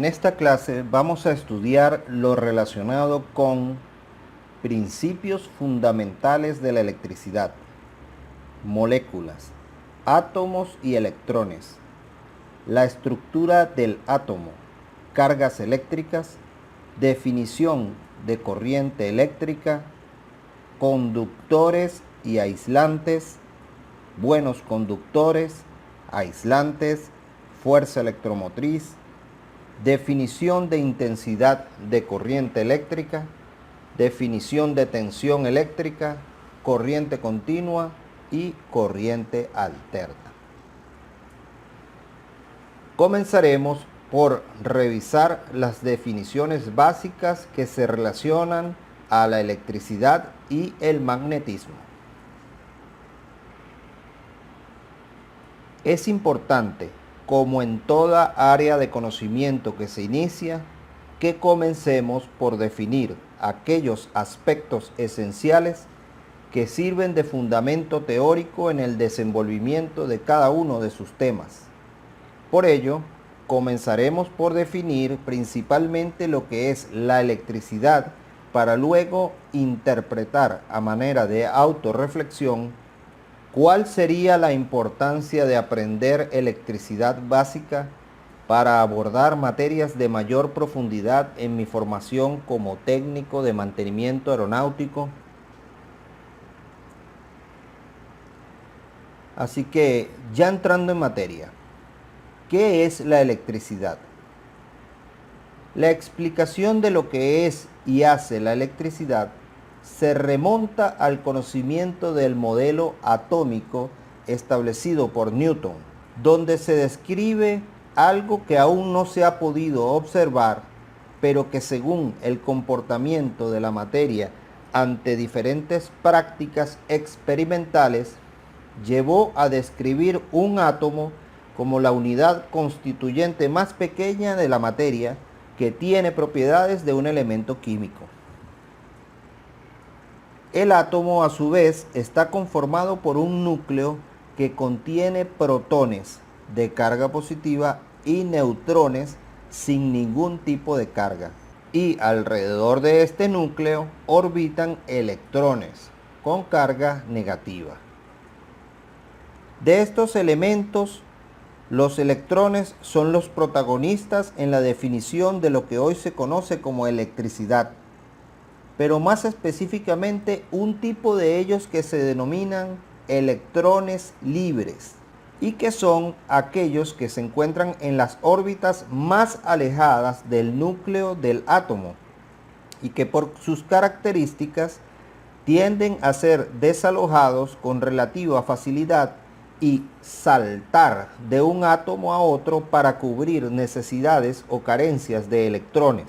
En esta clase vamos a estudiar lo relacionado con principios fundamentales de la electricidad, moléculas, átomos y electrones, la estructura del átomo, cargas eléctricas, definición de corriente eléctrica, conductores y aislantes, buenos conductores, aislantes, fuerza electromotriz, definición de intensidad de corriente eléctrica, definición de tensión eléctrica, corriente continua y corriente alterna. Comenzaremos por revisar las definiciones básicas que se relacionan a la electricidad y el magnetismo. Es importante, como en toda área de conocimiento que se inicia, que comencemos por definir aquellos aspectos esenciales que sirven de fundamento teórico en el desenvolvimiento de cada uno de sus temas. Por ello, comenzaremos por definir principalmente lo que es la electricidad, para luego interpretar a manera de autorreflexión cuál sería la importancia de aprender electricidad básica para abordar materias de mayor profundidad en mi formación como técnico de mantenimiento aeronáutico. Así que, ya entrando en materia, ¿qué es la electricidad? La explicación de lo que es y hace la electricidad se remonta al conocimiento del modelo atómico establecido por Newton, donde se describe algo que aún no se ha podido observar, pero que según el comportamiento de la materia ante diferentes prácticas experimentales, llevó a describir un átomo como la unidad constituyente más pequeña de la materia, que tiene propiedades de un elemento químico. El átomo, a su vez, está conformado por un núcleo que contiene protones de carga positiva y neutrones sin ningún tipo de carga. Y alrededor de este núcleo orbitan electrones con carga negativa. De estos elementos, los electrones son los protagonistas en la definición de lo que hoy se conoce como electricidad, pero más específicamente un tipo de ellos que se denominan electrones libres y que son aquellos que se encuentran en las órbitas más alejadas del núcleo del átomo y que por sus características tienden a ser desalojados con relativa facilidad y saltar de un átomo a otro para cubrir necesidades o carencias de electrones.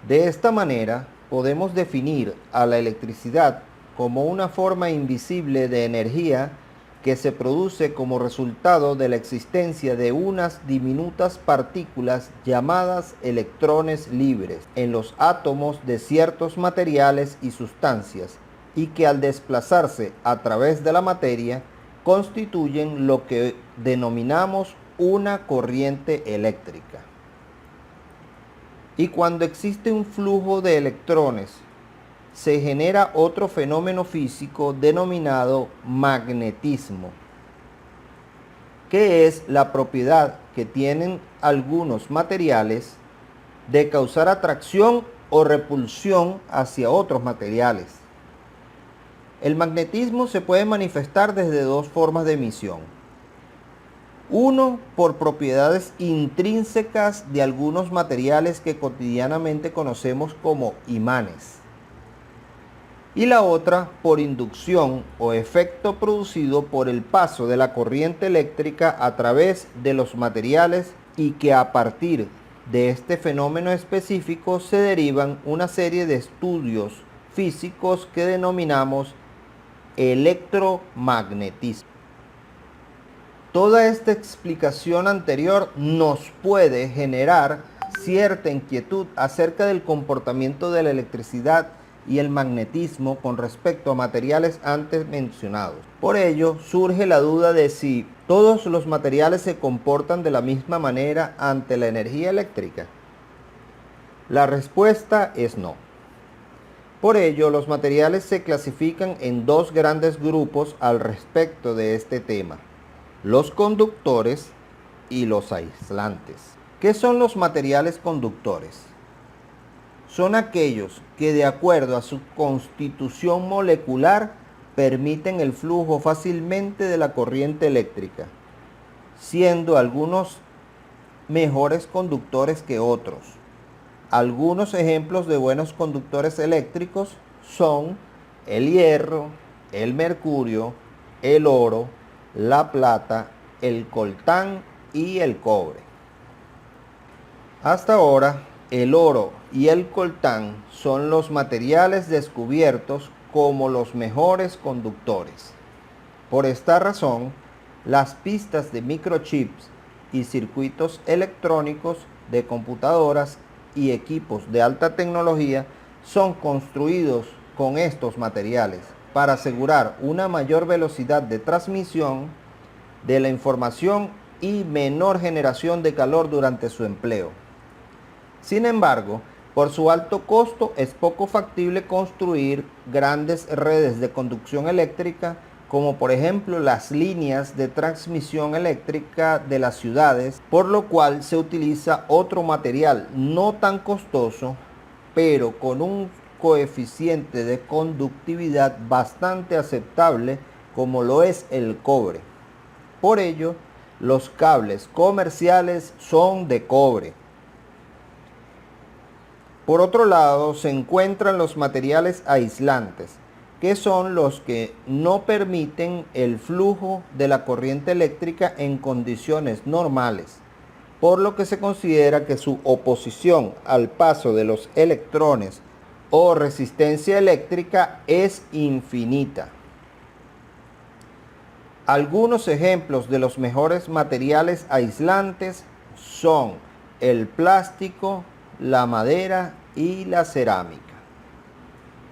De esta manera, podemos definir a la electricidad como una forma invisible de energía que se produce como resultado de la existencia de unas diminutas partículas llamadas electrones libres en los átomos de ciertos materiales y sustancias, y que al desplazarse a través de la materia constituyen lo que denominamos una corriente eléctrica. Y cuando existe un flujo de electrones, se genera otro fenómeno físico denominado magnetismo, que es la propiedad que tienen algunos materiales de causar atracción o repulsión hacia otros materiales. El magnetismo se puede manifestar desde dos formas de emisión. Uno, por propiedades intrínsecas de algunos materiales que cotidianamente conocemos como imanes. Y la otra, por inducción o efecto producido por el paso de la corriente eléctrica a través de los materiales, y que a partir de este fenómeno específico se derivan una serie de estudios físicos que denominamos electromagnetismo. Toda esta explicación anterior nos puede generar cierta inquietud acerca del comportamiento de la electricidad y el magnetismo con respecto a materiales antes mencionados. Por ello, surge la duda de si todos los materiales se comportan de la misma manera ante la energía eléctrica. La respuesta es no. Por ello, los materiales se clasifican en dos grandes grupos al respecto de este tema: los conductores y los aislantes. ¿Qué son los materiales conductores? Son aquellos que, de acuerdo a su constitución molecular, permiten el flujo fácilmente de la corriente eléctrica, siendo algunos mejores conductores que otros. Algunos ejemplos de buenos conductores eléctricos son el hierro, el mercurio, el oro, la plata, el coltán y el cobre. Hasta ahora, el oro y el coltán son los materiales descubiertos como los mejores conductores. Por esta razón, las pistas de microchips y circuitos electrónicos de computadoras y equipos de alta tecnología son construidos con estos materiales para asegurar una mayor velocidad de transmisión de la información y menor generación de calor durante su empleo. Sin embargo, por su alto costo es poco factible construir grandes redes de conducción eléctrica, como por ejemplo las líneas de transmisión eléctrica de las ciudades, por lo cual se utiliza otro material no tan costoso, pero con un coeficiente de conductividad bastante aceptable, como lo es el cobre. Por ello, los cables comerciales son de cobre. Por otro lado, se encuentran los materiales aislantes, que son los que no permiten el flujo de la corriente eléctrica en condiciones normales, por lo que se considera que su oposición al paso de los electrones o resistencia eléctrica es infinita. Algunos ejemplos de los mejores materiales aislantes son el plástico, la madera y la cerámica.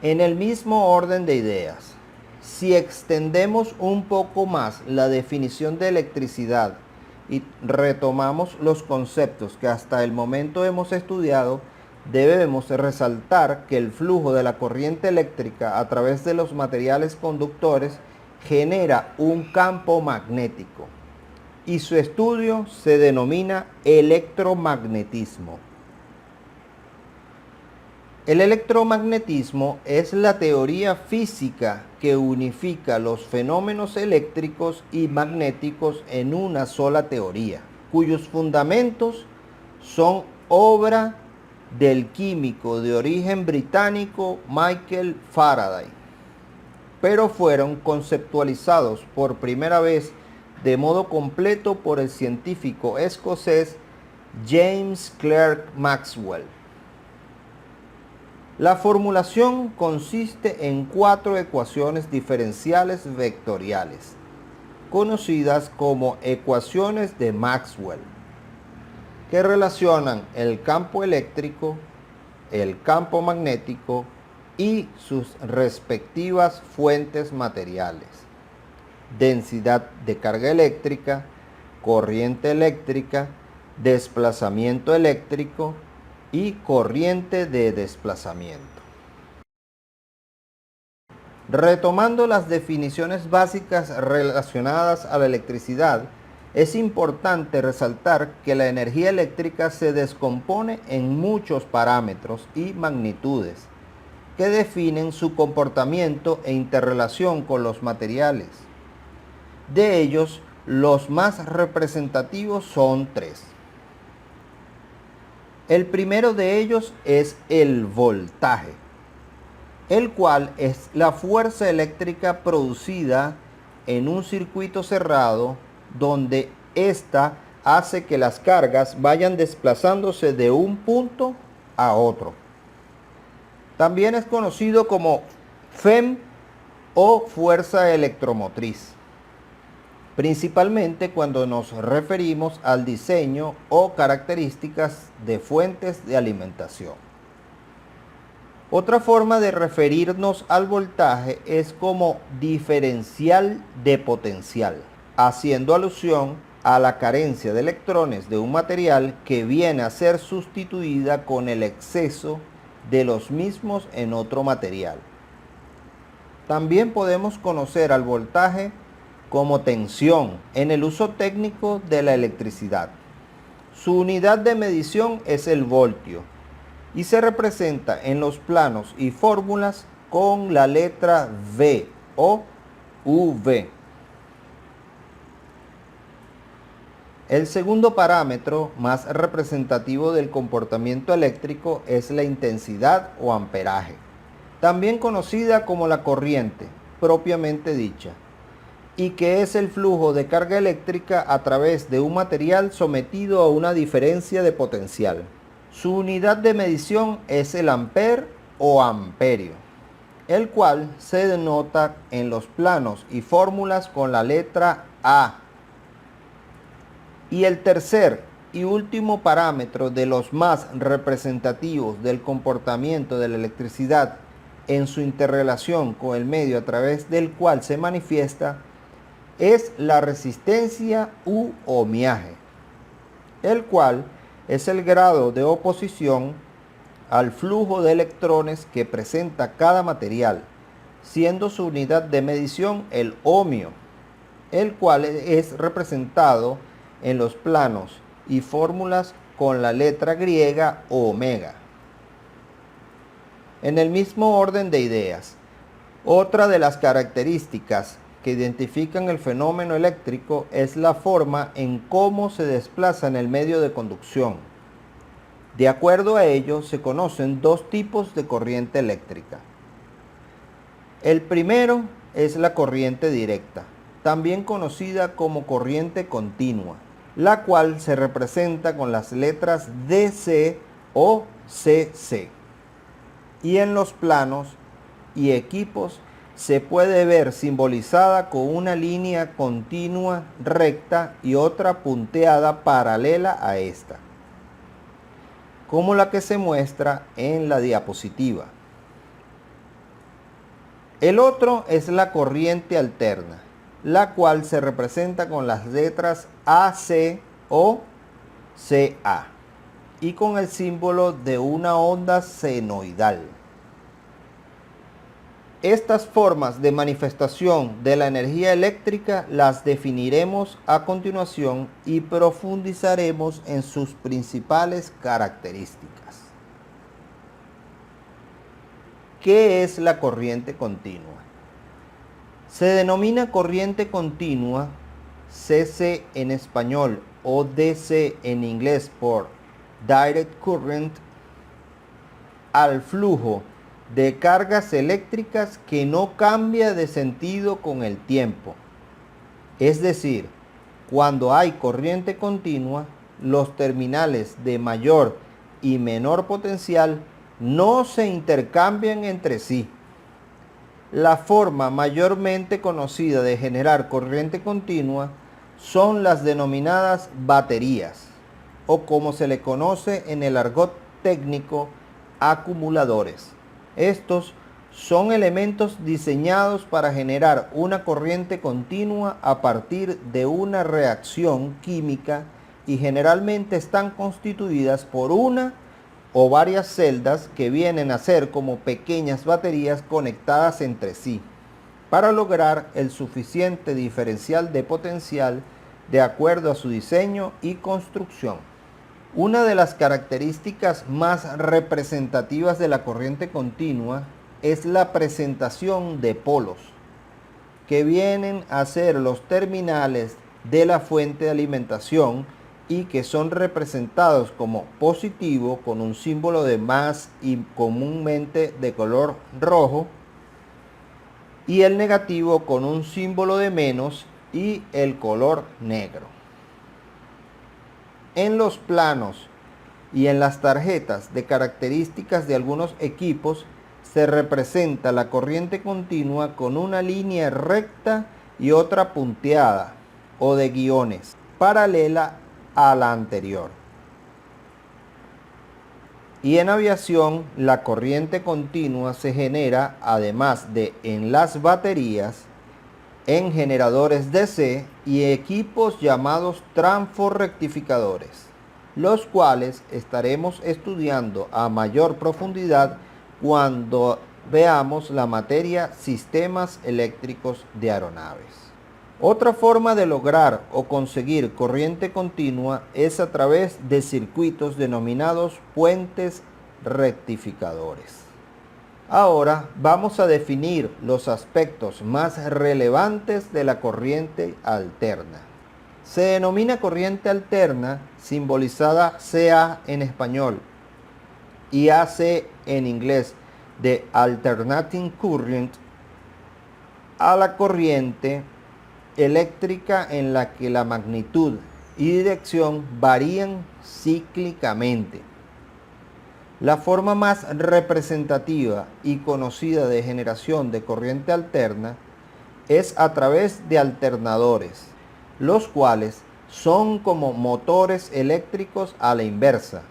En el mismo orden de ideas, si extendemos un poco más la definición de electricidad y retomamos los conceptos que hasta el momento hemos estudiado, debemos resaltar que el flujo de la corriente eléctrica a través de los materiales conductores genera un campo magnético y su estudio se denomina electromagnetismo. El electromagnetismo es la teoría física que unifica los fenómenos eléctricos y magnéticos en una sola teoría, cuyos fundamentos son obra del químico de origen británico Michael Faraday, pero fueron conceptualizados por primera vez de modo completo por el científico escocés James Clerk Maxwell. La formulación consiste en 4 ecuaciones diferenciales vectoriales, conocidas como ecuaciones de Maxwell, que relacionan el campo eléctrico, el campo magnético y sus respectivas fuentes materiales: densidad de carga eléctrica, corriente eléctrica, desplazamiento eléctrico y corriente de desplazamiento. Retomando las definiciones básicas relacionadas a la electricidad, es importante resaltar que la energía eléctrica se descompone en muchos parámetros y magnitudes que definen su comportamiento e interrelación con los materiales. De ellos, los más representativos son 3. El primero de ellos es el voltaje, el cual es la fuerza eléctrica producida en un circuito cerrado donde ésta hace que las cargas vayan desplazándose de un punto a otro. También es conocido como FEM o fuerza electromotriz, principalmente cuando nos referimos al diseño o características de fuentes de alimentación. Otra forma de referirnos al voltaje es como diferencial de potencial, haciendo alusión a la carencia de electrones de un material que viene a ser sustituida con el exceso de los mismos en otro material. También podemos conocer al voltaje como tensión en el uso técnico de la electricidad. Su unidad de medición es el voltio y se representa en los planos y fórmulas con la letra V o UV. El segundo parámetro más representativo del comportamiento eléctrico es la intensidad o amperaje, también conocida como la corriente propiamente dicha, y que es el flujo de carga eléctrica a través de un material sometido a una diferencia de potencial. Su unidad de medición es el ampere o amperio, el cual se denota en los planos y fórmulas con la letra A. Y el tercer y último parámetro de los más representativos del comportamiento de la electricidad en su interrelación con el medio a través del cual se manifiesta es la resistencia u ohmiaje, el cual es el grado de oposición al flujo de electrones que presenta cada material, siendo su unidad de medición el ohmio, el cual es representado en los planos y fórmulas con la letra griega omega. En el mismo orden de ideas, otra de las características que identifican el fenómeno eléctrico es la forma en cómo se desplaza en el medio de conducción. De acuerdo a ello, se conocen dos tipos de corriente eléctrica. El primero es la corriente directa, también conocida como corriente continua, la cual se representa con las letras DC o CC. Y en los planos y equipos se puede ver simbolizada con una línea continua recta y otra punteada paralela a esta, como la que se muestra en la diapositiva. El otro es la corriente alterna, la cual se representa con las letras AC o CA y con el símbolo de una onda senoidal. Estas formas de manifestación de la energía eléctrica las definiremos a continuación y profundizaremos en sus principales características. ¿Qué es la corriente continua? Se denomina corriente continua, CC en español o DC en inglés por Direct Current, al flujo de cargas eléctricas que no cambia de sentido con el tiempo. Es decir, cuando hay corriente continua, los terminales de mayor y menor potencial no se intercambian entre sí. La forma mayormente conocida de generar corriente continua son las denominadas baterías, o como se le conoce en el argot técnico, acumuladores. Estos son elementos diseñados para generar una corriente continua a partir de una reacción química y generalmente están constituidas por una o varias celdas que vienen a ser como pequeñas baterías conectadas entre sí para lograr el suficiente diferencial de potencial de acuerdo a su diseño y construcción. Una de las características más representativas de la corriente continua es la presentación de polos, que vienen a ser los terminales de la fuente de alimentación y que son representados como positivo con un símbolo de más y comúnmente de color rojo, y el negativo con un símbolo de menos y el color negro. En los planos y en las tarjetas de características de algunos equipos se representa la corriente continua con una línea recta y otra punteada o de guiones, paralela a la anterior. Y en aviación, la corriente continua se genera, además de en las baterías, en generadores DC y equipos llamados transforrectificadores, los cuales estaremos estudiando a mayor profundidad cuando veamos la materia sistemas eléctricos de aeronaves. Otra forma de lograr o conseguir corriente continua es a través de circuitos denominados puentes rectificadores. Ahora vamos a definir los aspectos más relevantes de la corriente alterna. Se denomina corriente alterna, simbolizada CA en español y AC en inglés, de alternating current, a la corriente eléctrica en la que la magnitud y dirección varían cíclicamente. La forma más representativa y conocida de generación de corriente alterna es a través de alternadores, los cuales son como motores eléctricos a la inversa,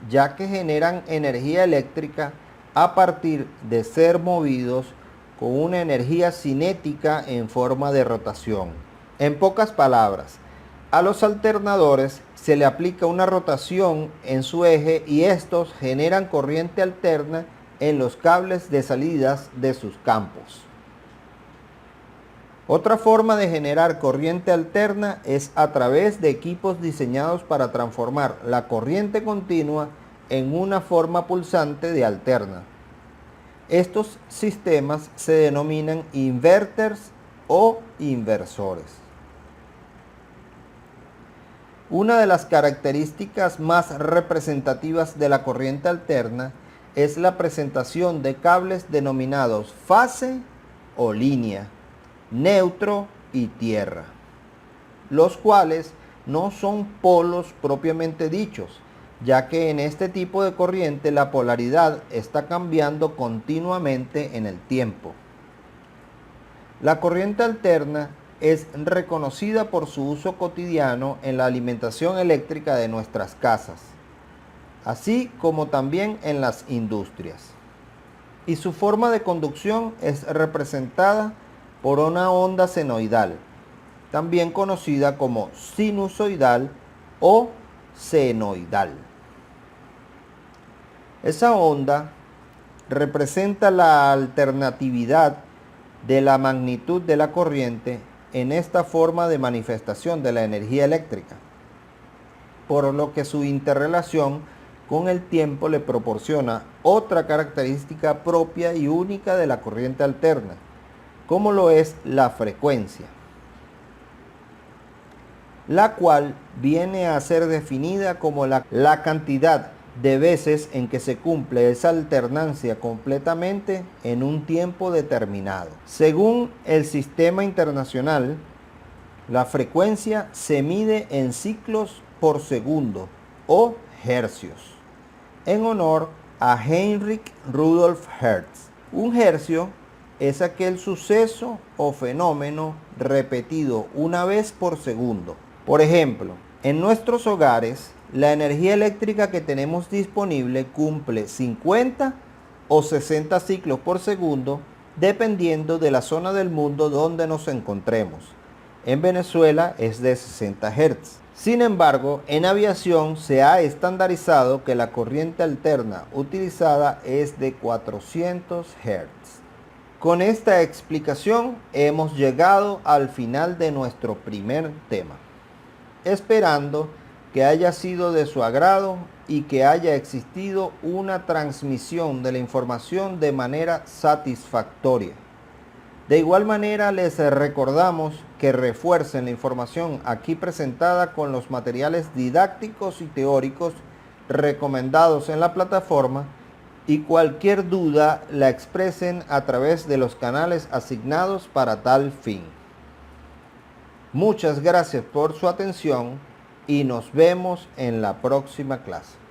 ya que generan energía eléctrica a partir de ser movidos con una energía cinética en forma de rotación. En pocas palabras, a los alternadores se le aplica una rotación en su eje y estos generan corriente alterna en los cables de salidas de sus campos. Otra forma de generar corriente alterna es a través de equipos diseñados para transformar la corriente continua en una forma pulsante de alterna. Estos sistemas se denominan inverters o inversores. Una de las características más representativas de la corriente alterna es la presentación de cables denominados fase o línea, neutro y tierra, los cuales no son polos propiamente dichos, ya que en este tipo de corriente la polaridad está cambiando continuamente en el tiempo. La corriente alterna es reconocida por su uso cotidiano en la alimentación eléctrica de nuestras casas, así como también en las industrias. Y su forma de conducción es representada por una onda senoidal, también conocida como sinusoidal o senoidal. Esa onda representa la alternatividad de la magnitud de la corriente en esta forma de manifestación de la energía eléctrica, por lo que su interrelación con el tiempo le proporciona otra característica propia y única de la corriente alterna, como lo es la frecuencia, la cual viene a ser definida como la cantidad de veces en que se cumple esa alternancia completamente en un tiempo determinado. Según el Sistema Internacional, la frecuencia se mide en ciclos por segundo o hercios, en honor a Heinrich Rudolf Hertz. Un hercio es aquel suceso o fenómeno repetido una vez por segundo. Por ejemplo, en nuestros hogares, la energía eléctrica que tenemos disponible cumple 50 o 60 ciclos por segundo, dependiendo de la zona del mundo donde nos encontremos. En Venezuela es de 60 Hz. Sin embargo, en aviación se ha estandarizado que la corriente alterna utilizada es de 400 Hz. Con esta explicación hemos llegado al final de nuestro primer tema, esperando que haya sido de su agrado y que haya existido una transmisión de la información de manera satisfactoria. De igual manera les recordamos que refuercen la información aquí presentada con los materiales didácticos y teóricos recomendados en la plataforma y cualquier duda la expresen a través de los canales asignados para tal fin. Muchas gracias por su atención y nos vemos en la próxima clase.